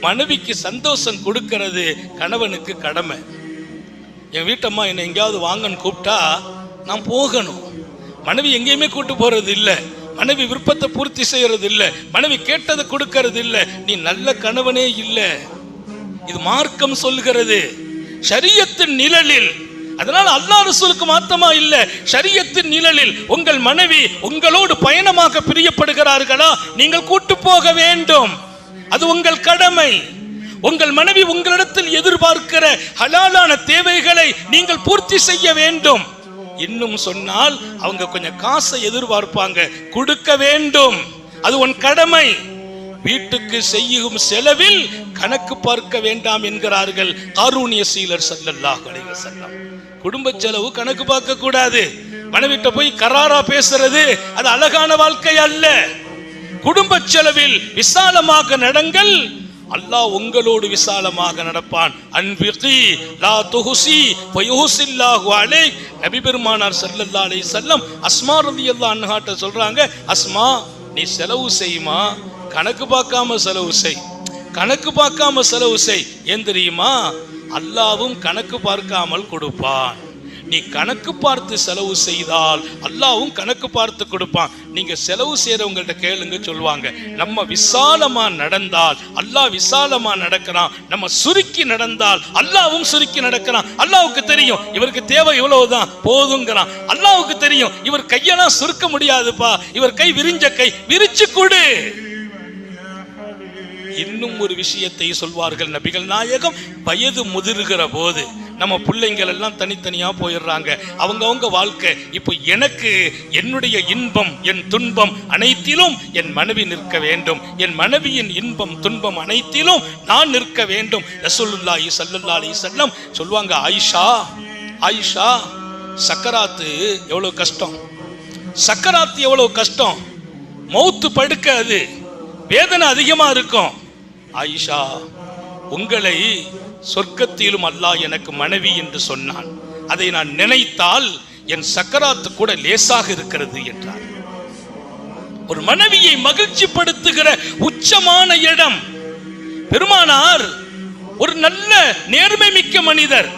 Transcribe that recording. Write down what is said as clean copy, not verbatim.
மனைவிக்கு சந்தோஷம் கொடுக்கிறது கணவனுக்கு கடமை. என் வீட்டம்மா என்னை எங்கேயாவது வாங்கன்னு கூப்பிட்டா நான் போகணும். மனைவி எங்கேயுமே கூட்டு போறது இல்லை, மனைவி விருப்பத்தை பூர்த்தி செய்யறது இல்லை, மனைவி கேட்டதை கொடுக்கறது இல்லை. நீ நல்ல கணவனே இல்லை. இது மார்க்கம் சொல்கிறது, ஷரியத்தின் நிழலில். அதனால அல்லாஹ் ரசூலுக்கு மாத்தமா இல்ல, ஷரியத்தின் நிழலில் உங்கள் மனைவி உங்களோடு பயணமாக பிரியப்படுகிறார்களா, நீங்கள் கூட்டு போக வேண்டும். அது உங்கள் கடமை. உங்கள் மனைவி உங்களிடத்தில் எதிர்பார்க்கிற ஹலாலான தேவைகளை நீங்கள் பூர்த்தி செய்ய வேண்டும். இன்னும் சொன்னால் அவங்க கொஞ்சம் காசை எதிர்பார்ப்பாங்க, கொடுக்க வேண்டும். அது உன் கடமை. வீட்டுக்கு செய்யும் செலவில் கணக்கு பார்க்க வேண்டாம் என்கிறார்கள் காரூணிய சீலர் ஸல்லல்லாஹு அலைஹி வஸல்லம். குடும்ப செலவு கணக்கு பார்க்க கூடாது. மனைவிட்ட போய் கராரா பேசுறது அது அழகான வாழ்க்கை அல்ல. குடும்ப செலவில் விசாலமாக நடங்கள், அல்லாஹ் உங்களோடு விசாலமாக நடப்பான். அன்பிகி லா துஹசி ஃபயுஹசில்லாஹு அலைக். நபி பெருமானார் ஸல்லல்லாஹு அலைஹி வஸல்லம் அஸ்மா ரலியல்லாஹு அன்ஹா சொல்றாங்க, அஸ்மா நீ செலவு செய்யுமா, கணக்கு பார்க்காம செலவு செய், கணக்கு பார்க்காம செலவு செய். ஏன் தெரியுமா, அல்லாவும் கணக்கு பார்க்காமல் கொடுப்பான். நீ கணக்கு பார்த்து செலவு செய்தால் அல்லாவும் கணக்கு பார்த்து கொடுப்பான். நீங்க செலவு செய்யறவங்கள்ட்ட கேளுங்க, சொல்லுவாங்க. நம்ம விசாலமா நடந்தால் அல்லாஹ் விசாலமா நடக்கிறான், நம்ம சுருக்கி நடந்தால் அல்லாவும் சுருக்கி நடக்கிறான். அல்லாவுக்கு தெரியும் இவருக்கு தேவை இவ்வளவுதான் போதுங்கிறான். அல்லாவுக்கு தெரியும் இவர் கையெல்லாம் சுருக்க முடியாதுப்பா, இவர் கை விரிஞ்ச கை, விரிச்சு கொடு. இன்னும் ஒரு விஷயத்தை சொல்வார்கள் நபிகள் நாயகம், வயது முதிர்கிற போது நம்ம பிள்ளைங்கள் எல்லாம் தனித்தனியா போயிடுறாங்க, அவங்கவங்க வாழ்க்கை. இப்போ எனக்கு என்னுடைய இன்பம் என் துன்பம் அனைத்திலும் என் மனைவி நிற்க வேண்டும், என் மனைவியின் இன்பம் துன்பம் அனைத்திலும் நான் நிற்க வேண்டும். ரசூலுல்லாஹி ஸல்லல்லாஹு அலைஹி வஸல்லம் சொல்வாங்க, ஆயிஷா ஆயிஷா சக்கராத்து எவ்வளவு கஷ்டம், சக்கராத்து எவ்வளவு கஷ்டம், மௌத்து படுக்க அது வேதனை அதிகமா இருக்கும். ஆயிஷா உங்களை சொர்க்கத்திலும் அல்லாஹ் எனக்கு மனைவி என்று சொன்னான், அதை நான் நினைத்தால் என் சக்கராத்து கூட லேசாக இருக்கிறது என்றார். ஒரு மனைவியை மகிழ்ச்சி படுத்துகிற உச்சமான இடம். பெருமானார் ஒரு நல்ல நேர்மை மிக்க மனிதர்.